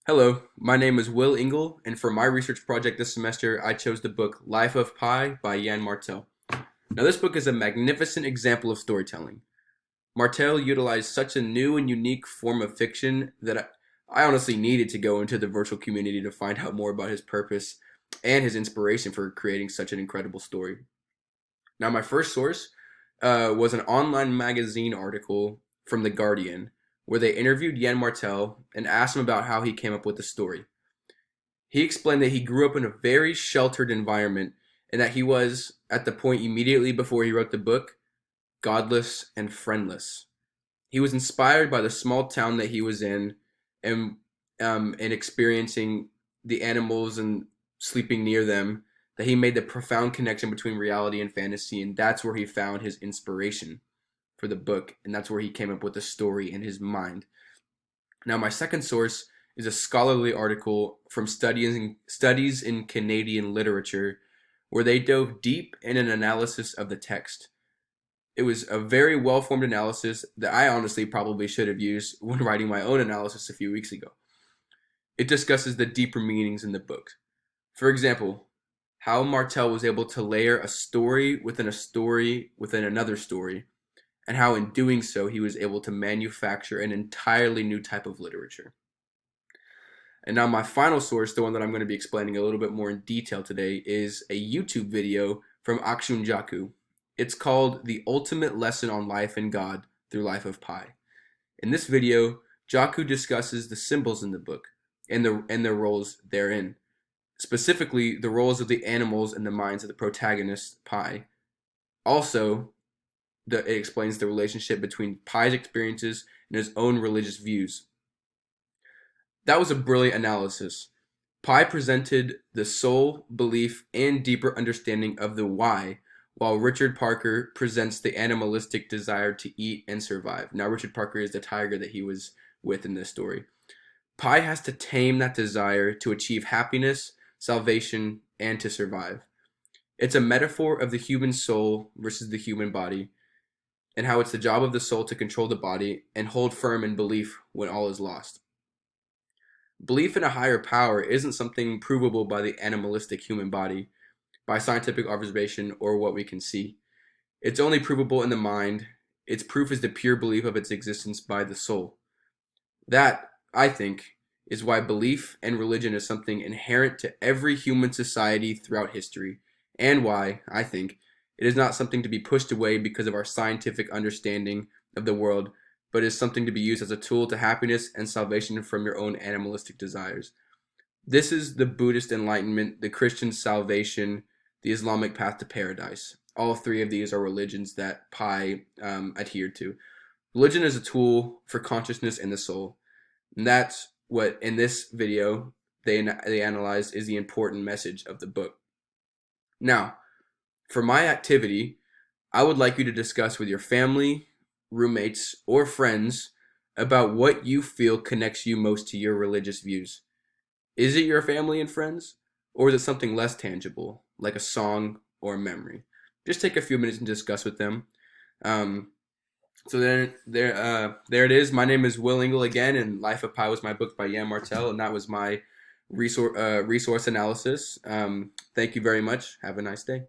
Hello, my name is Will Engel, and for my research project this semester, I chose the book Life of Pi by Yann Martel. Now, this book is a magnificent example of storytelling. Martel utilized such a new and unique form of fiction that I honestly needed to go into the virtual community to find out more about his purpose and his inspiration for creating such an incredible story. Now, my first source was an online magazine article from The Guardian, where they interviewed Yann Martel and asked him about how he came up with the story. He explained that he grew up in a very sheltered environment and that he was, at the point immediately before he wrote the book, godless and friendless. He was inspired by the small town that he was in and and experiencing the animals and sleeping near them, that he made the profound connection between reality and fantasy, and that's where he found his inspiration for the book, and that's where he came up with the story in his mind. Now, my second source is a scholarly article from studies in Canadian literature, where they dove deep in an analysis of the text. It was a very well formed analysis that I honestly probably should have used when writing my own analysis a few weeks ago. It discusses the deeper meanings in the book. For example, how Martel was able to layer a story within another story, and how in doing so he was able to manufacture an entirely new type of literature. And now my final source, the one that I'm going to be explaining a little bit more in detail today, is a YouTube video from Akshun Jaku. It's called The Ultimate Lesson on Life and God Through Life of Pi. In this video, Jaku discusses the symbols in the book and their roles therein. Specifically, the roles of the animals in the minds of the protagonist, Pi. Also, it explains the relationship between Pi's experiences and his own religious views. That was a brilliant analysis. Pi presented the soul, belief, and deeper understanding of the why, while Richard Parker presents the animalistic desire to eat and survive. Now, Richard Parker is the tiger that he was with in this story. Pi has to tame that desire to achieve happiness, salvation, and to survive. It's a metaphor of the human soul versus the human body, and how it's the job of the soul to control the body and hold firm in belief when all is lost. Belief in a higher power isn't something provable by the animalistic human body, by scientific observation, or what we can see. It's only provable in the mind. Its proof is the pure belief of its existence by the soul. That, I think, is why belief and religion is something inherent to every human society throughout history, and why, I think, it is not something to be pushed away because of our scientific understanding of the world, but is something to be used as a tool to happiness and salvation from your own animalistic desires. This is the Buddhist enlightenment, the Christian salvation, the Islamic path to paradise. All three of these are religions that Pi adhered to. Religion is a tool for consciousness and the soul. And that's what, in this video, they analyzed is the important message of the book. Now, for my activity, I would like you to discuss with your family, roommates, or friends about what you feel connects you most to your religious views. Is it your family and friends, or is it something less tangible, like a song or a memory? Just take a few minutes and discuss with them. So then there it is. My name is Will Engel again, and Life of Pi was my book by Yann Martel, and that was my resource analysis. Thank you very much. Have a nice day.